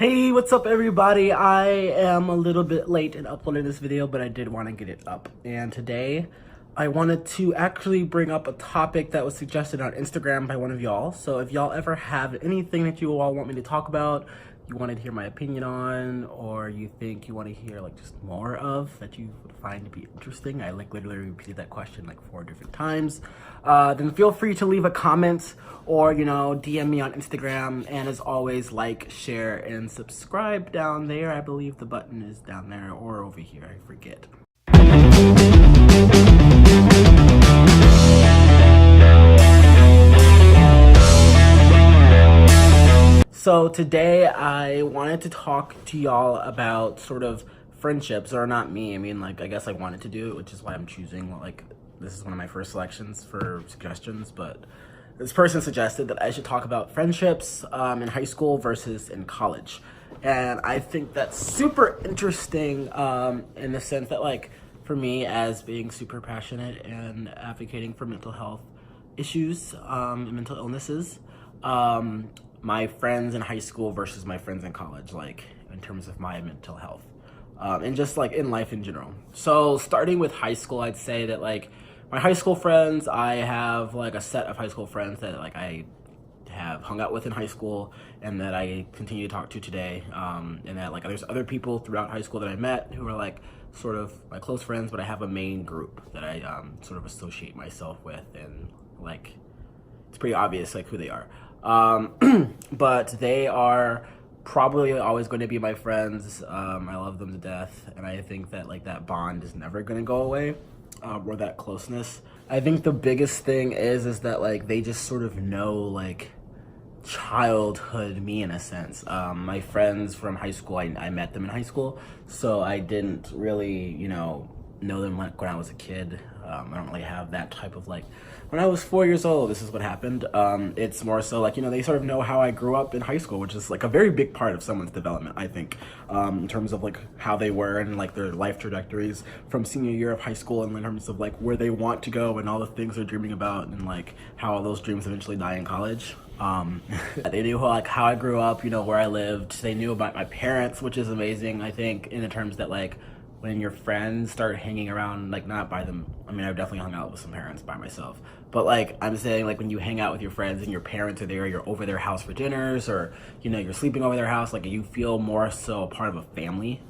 Hey, what's up everybody? I am a little bit late in uploading this video, but I did want to get it up. And today, I wanted to actually bring up a topic that was suggested on Instagram by one of y'all. So if y'all ever have anything that you all want me to talk about, you wanted to hear my opinion on, or you think you want to hear like just more of that you would find to be interesting, I like literally repeated that question like 4 different times, then feel free to leave a comment or DM me on Instagram. And as always, like, share, and subscribe down there. I believe the button is down there or over here, I forget. So today I wanted to talk to y'all about sort of friendships, or not me, I mean like I guess I wanted to do it, which is why I'm choosing, like, this is one of my first selections for suggestions, but this person suggested that I should talk about friendships in high school versus in college. And I think that's super interesting in the sense that, like, for me, as being super passionate and advocating for mental health issues and mental illnesses, my friends in high school versus my friends in college, like in terms of my mental health and just like in life in general. So starting with high school, I'd say that like my high school friends, I have like a set of high school friends that like I have hung out with in high school and that I continue to talk to today, and that like there's other people throughout high school that I met who are like sort of my close friends, but I have a main group that I sort of associate myself with, and like it's pretty obvious like who they are. But they are probably always going to be my friends. I love them to death, and I think that like that bond is never going to go away, or that closeness. I think the biggest thing is that like they just sort of know like childhood me in a sense. My friends from high school, I met them in high school, so I didn't really know them like when I was a kid. I don't really have that type of like, when I was 4 years old, this is what happened. It's more so like, they sort of know how I grew up in high school, which is like a very big part of someone's development, I think, in terms of like how they were and like their life trajectories from senior year of high school, and in terms of like where they want to go and all the things they're dreaming about, and like how all those dreams eventually die in college. They knew how I grew up, where I lived. They knew about my parents, which is amazing, I think, in the terms that like when your friends start hanging around, like not by them, I mean, I've definitely hung out with some parents by myself, but like I'm saying, like when you hang out with your friends and your parents are there, you're over their house for dinners, or you're sleeping over their house, like you feel more so a part of a family,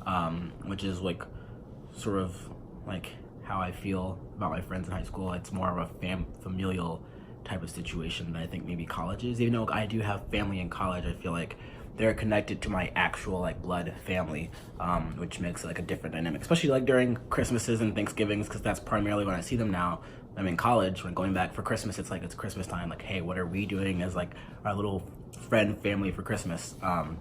which is like sort of like how I feel about my friends in high school. It's more of a familial type of situation than I think maybe college is. Even though I do have family in college, I feel like they're connected to my actual like blood family, which makes like a different dynamic, especially like during Christmases and Thanksgivings, because that's primarily when I see them now. I'm in college. When going back for Christmas, it's like it's Christmas time, like, hey, what are we doing as like our little friend family for Christmas? And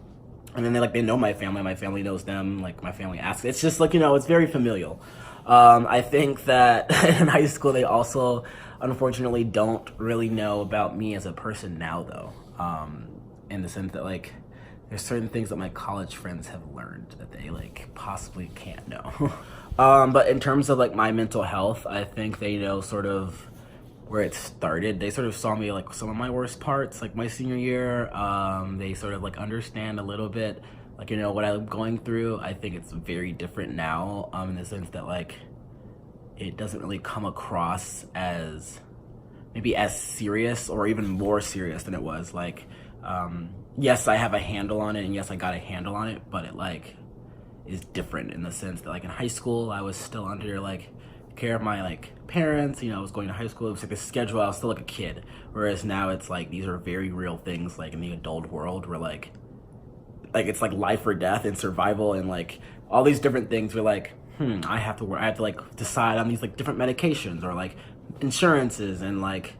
then they know my family knows them, like my family asks. It's just like, it's very familial. I think that in high school they also unfortunately don't really know about me as a person now, though, in the sense that like there's certain things that my college friends have learned that they like possibly can't know. But in terms of like my mental health, I think they know sort of where it started. They sort of saw me like some of my worst parts, like my senior year. They sort of like understand a little bit, like, what I'm going through. I think it's very different now, in the sense that like it doesn't really come across as maybe as serious or even more serious than it was. Like, yes, I have a handle on it, and yes, I got a handle on it, but it like is different in the sense that like in high school I was still under like care of my like parents. I was going to high school, it was like a schedule, I was still like a kid, whereas now it's like these are very real things, like in the adult world, where like it's like life or death and survival, and like all these different things where like I have to like decide on these like different medications, or like insurances, and like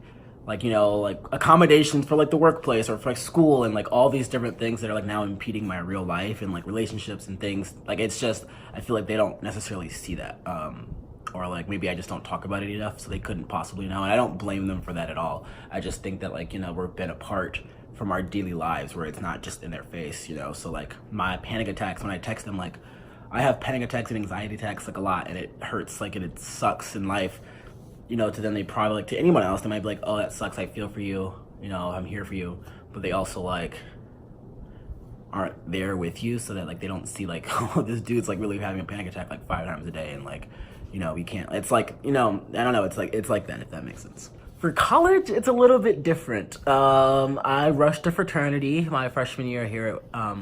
accommodations for like the workplace or for like school, and like all these different things that are like now impeding my real life and like relationships and things. Like it's just, I feel like they don't necessarily see that, or like maybe I just don't talk about it enough, so they couldn't possibly know, and I don't blame them for that at all. I just think that like we've been apart from our daily lives where it's not just in their face, so like my panic attacks, when I text them, like I have panic attacks and anxiety attacks like a lot, and it hurts, like, and it sucks in life, to them. They probably, like, to anyone else, they might be like, oh, that sucks, I feel for you, I'm here for you, but they also like aren't there with you, so that like they don't see like, oh, this dude's like really having a panic attack like 5 times a day, and like, you know, we can't. It's like, you know, I don't know. It's like that, if that makes sense. For college, it's a little bit different. I rushed to fraternity my freshman year here at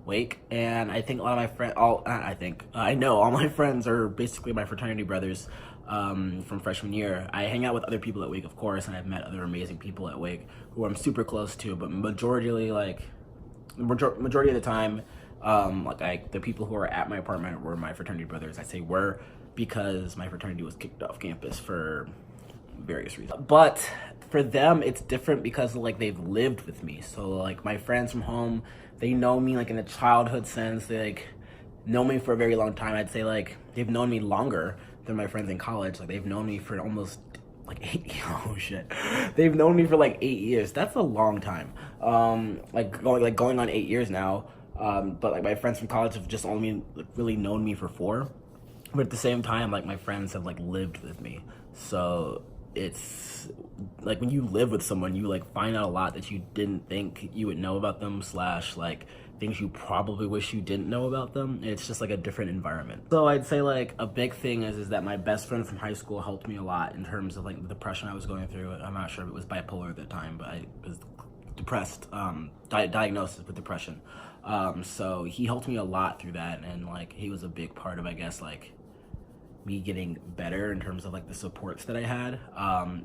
Wake, and I think a lot of my friends, I know all my friends are basically my fraternity brothers from freshman year. I hang out with other people at Wake, of course, and I've met other amazing people at Wake who I'm super close to, but majority of the time, the people who are at my apartment were my fraternity brothers. I say were because my fraternity was kicked off campus for various reasons. But for them, it's different because like they've lived with me. So like my friends from home, they know me like in a childhood sense. They like know me for a very long time. I'd say like they've known me longer than my friends in college. Like they've known me for almost like 8 oh shit. They've known me for like 8 years. That's a long time. Going on 8 years now. But like my friends from college have just only really known me for 4. But at the same time, like my friends have like lived with me. So it's like when you live with someone, you like find out a lot that you didn't think you would know about them, slash like things you probably wish you didn't know about them. And it's just like a different environment. So I'd say like a big thing is that my best friend from high school helped me a lot in terms of like the depression I was going through. I'm not sure if it was bipolar at the time, but I was depressed, diagnosed with depression. So he helped me a lot through that, and like he was a big part of, I guess, like me getting better in terms of like the supports that I had.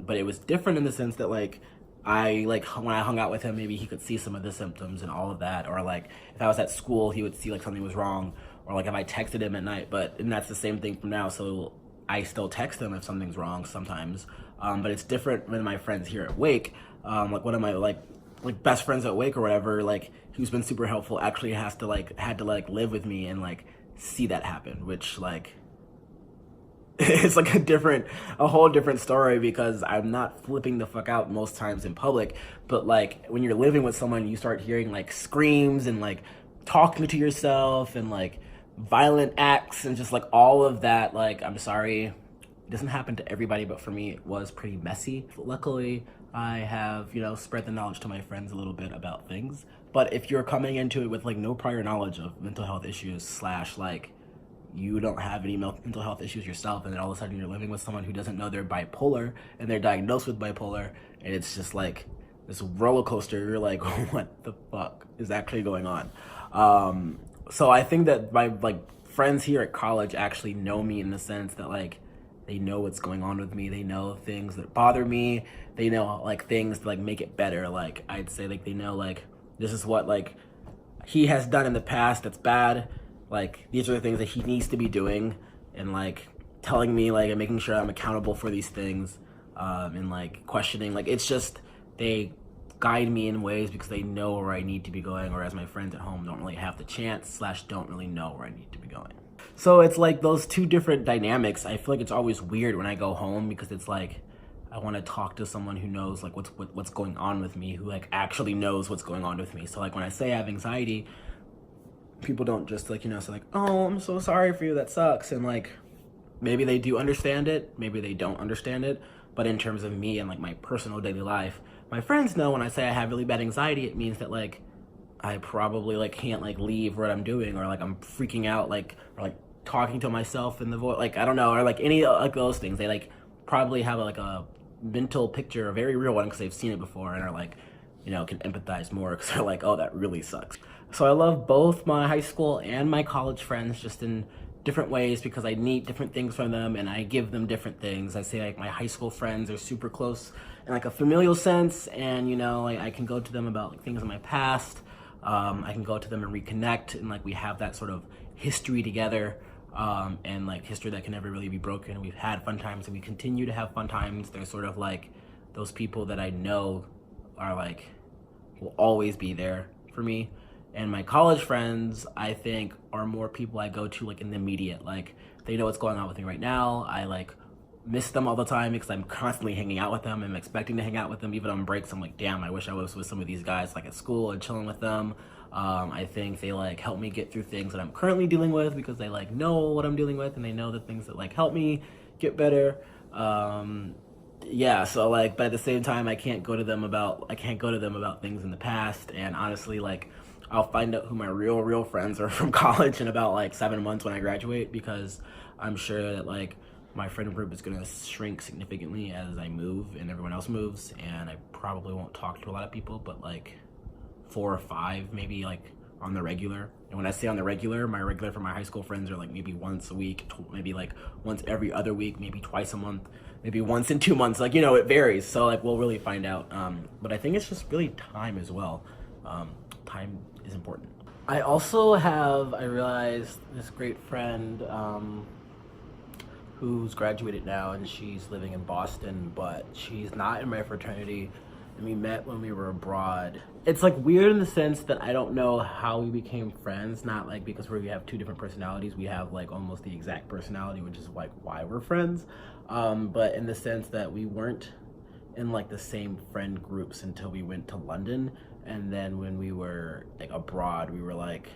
But it was different in the sense that like I like when I hung out with him, maybe he could see some of the symptoms and all of that, or like if I was at school, he would see like something was wrong, or like if I texted him at night. And that's the same thing from now. So I still text him if something's wrong sometimes. But it's different when my friends here at Wake, like one of my like best friends at Wake or whatever, like who's been super helpful, actually had to live with me and like see that happen, which like it's like a whole different story, because I'm not flipping the fuck out most times in public, but like when you're living with someone, you start hearing like screams and like talking to yourself and like violent acts and just like all of that. Like, I'm sorry, it doesn't happen to everybody, but for me it was pretty messy. Luckily, I have, you know, spread the knowledge to my friends a little bit about things. But if you're coming into it with like no prior knowledge of mental health issues, slash like you don't have any mental health issues yourself, and then all of a sudden you're living with someone who doesn't know they're bipolar and they're diagnosed with bipolar, and it's just like this roller coaster. You're like, what the fuck is actually going on? So I think that my like friends here at college actually know me in the sense that like they know what's going on with me. They know things that bother me. They know like things to like make it better. Like I'd say like they know like this is what like he has done in the past that's bad. Like these are the things that he needs to be doing, and like telling me like and making sure I'm accountable for these things, and like questioning. Like it's just they guide me in ways because they know where I need to be going, whereas my friends at home don't really have the chance, slash don't really know where I need to be going. So it's like those two different dynamics. I feel like it's always weird when I go home, because it's like I want to talk to someone who knows like what's going on with me, who like actually knows what's going on with me. So like when I say I have anxiety, people don't just like, you know, say like, oh, I'm so sorry for you, that sucks. And like maybe they do understand it, maybe they don't understand it. But in terms of me and like my personal daily life, my friends know when I say I have really bad anxiety, it means that like I probably like can't like leave what I'm doing, or like I'm freaking out, like, or like talking to myself in the voice, like I don't know, or like any like those things. They like probably have like a mental picture, a very real one, because they've seen it before and are like, you know, can empathize more, because they're like, oh, that really sucks. So I love both my high school and my college friends, just in different ways, because I need different things from them and I give them different things. I say like my high school friends are super close in like a familial sense, and you know, like I can go to them about like things in my past. I can go to them and reconnect, and like we have that sort of history together, and like history that can never really be broken. We've had fun times and we continue to have fun times. They're sort of like those people that I know are like will always be there for me. And my college friends, I think, are more people I go to like in the immediate. Like they know what's going on with me right now. I like miss them all the time because I'm constantly hanging out with them. I'm expecting to hang out with them even on breaks. I'm like, damn, I wish I was with some of these guys like at school and chilling with them. I think they like help me get through things that I'm currently dealing with, because they like know what I'm dealing with and they know the things that like help me get better. Yeah, so like, but at the same time, I can't go to them about things in the past. And honestly, like, I'll find out who my real friends are from college in about like 7 months when I graduate, because I'm sure that like my friend group is gonna shrink significantly as I move and everyone else moves, and I probably won't talk to a lot of people, but like 4 or 5 maybe like on the regular. And when I say on the regular, my regular for my high school friends are like maybe once a week, maybe like once every other week, maybe twice a month, maybe once in 2 months. Like, you know, it varies. So like we'll really find out. But I think it's just really time as well. Time is important. I also have, I realized, this great friend who's graduated now, and she's living in Boston, but she's not in my fraternity, and we met when we were abroad. It's like weird in the sense that I don't know how we became friends, not like because we have 2 different personalities, we have like almost the exact personality, which is like why we're friends, but in the sense that we weren't in like the same friend groups until we went to London, and then when we were like abroad, we were like,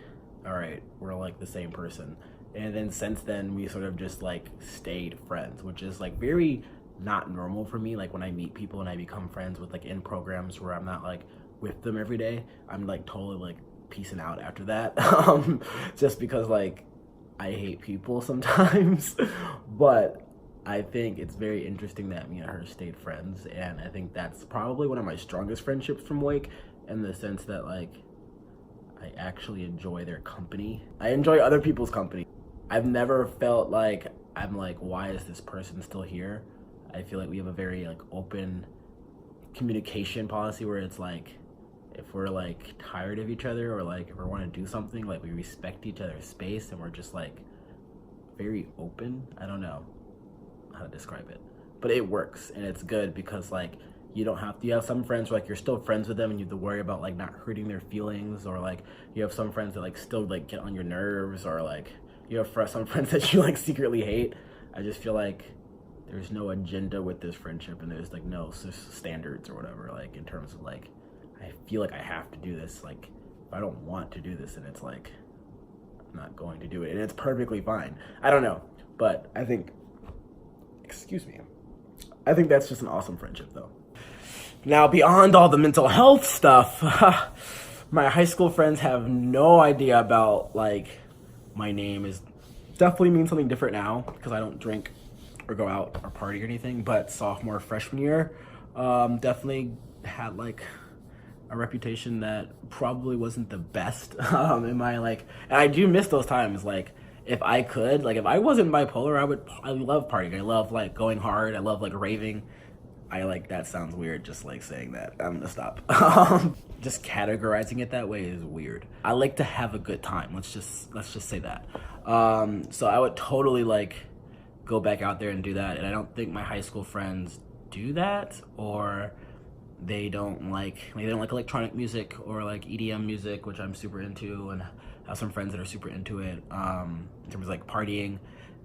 all right, we're like the same person. And then since then, we sort of just like stayed friends, which is like very not normal for me. Like when I meet people and I become friends with like in programs where I'm not like with them every day, I'm like totally like peacing out after that. Just because like I hate people sometimes. But I think it's very interesting that me and her stayed friends, and I think that's probably one of my strongest friendships from Wake, in the sense that like I actually enjoy their company. I enjoy other people's company. I've never felt like I'm like, why is this person still here? I feel like we have a very like open communication policy where it's like, if we're like tired of each other, or like if we want to do something, like we respect each other's space, and we're just like very open. I don't know how to describe it, but it works, and it's good because like you don't have to, you have some friends where like you're still friends with them and you have to worry about like not hurting their feelings, or like you have some friends that like still like get on your nerves, or like you have some friends that you like secretly hate. I just feel like there's no agenda with this friendship, and there's like no standards or whatever, like in terms of like I feel like I have to do this. Like if I don't want to do this, and it's like I'm not going to do it, and it's perfectly fine. I don't know, but I think, excuse me, I think that's just an awesome friendship though. Now, beyond all the mental health stuff, my high school friends have no idea about like my name is definitely means something different now, because I don't drink or go out or party or anything. But sophomore, freshman year, definitely had like a reputation that probably wasn't the best in my like, and I do miss those times. Like if I could, like if I wasn't bipolar, I love partying. I love like going hard. I love like raving. I like, that sounds weird just like saying that. I'm gonna stop. Just categorizing it that way is weird. I like to have a good time. Let's just say that. So I would totally like go back out there and do that. And I don't think my high school friends do that, or they don't like electronic music or like EDM music, which I'm super into, and have some friends that are super into it. In terms of like partying,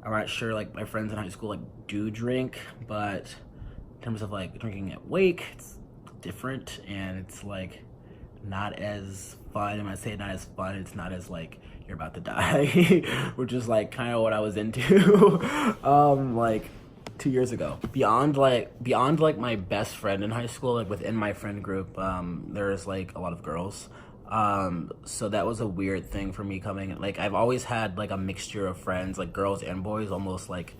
I'm not sure like my friends in high school like do drink, but in terms of like drinking at Wake, it's different, and it's like not as fun. And when I say not as fun, it's not as like you're about to die, which is like kind of what I was into like 2 years ago. Beyond like my best friend in high school, like within my friend group, there's like a lot of girls. So that was a weird thing for me coming. Like I've always had like a mixture of friends, like girls and boys, almost like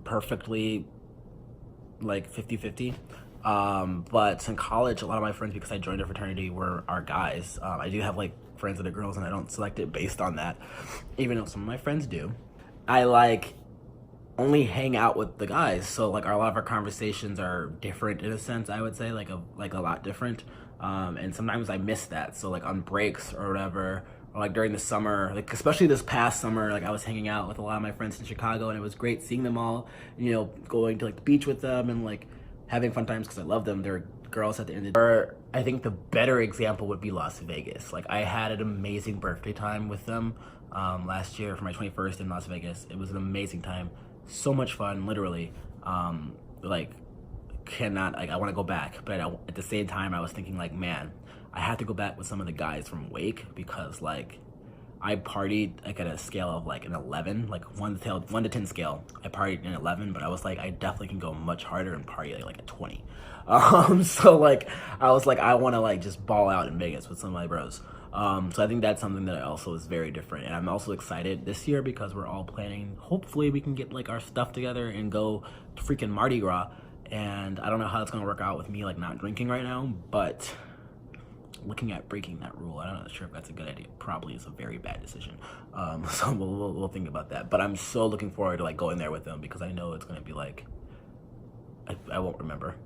perfectly like 50-50. But in college, a lot of my friends, because I joined a fraternity, are guys. I do have like friends that are girls, and I don't select it based on that, even though some of my friends do. I like only hang out with the guys, so like a lot of our conversations are different in a sense. I would say like a lot different, and sometimes I miss that. So like on breaks or whatever, or like during the summer, like especially this past summer, like I was hanging out with a lot of my friends in Chicago, and it was great seeing them all, you know, going to like the beach with them and like having fun times because I love them. They're girls at the end of the day. Or I think the better example would be Las Vegas. Like I had an amazing birthday time with them last year for my 21st in Las Vegas. It was an amazing time, so much fun, literally. Like cannot, like I want to go back, but at the same time I was thinking like, man, I have to go back with some of the guys from Wake, because like I partied like at a scale of like an 11, like 1 to 10 scale. I partied an 11, but I was like, I definitely can go much harder and party like a 20. So like I was like, I want to like just ball out in Vegas with some of my bros. So I think that's something that also is very different. And I'm also excited this year because we're all planning, hopefully we can get like our stuff together and go to freaking Mardi Gras. And I don't know how it's gonna work out with me like not drinking right now, but looking at breaking that rule, I'm not sure if that's a good idea. Probably is a very bad decision. So we'll think about that. But I'm so looking forward to like going there with them because I know it's gonna be like, I won't remember.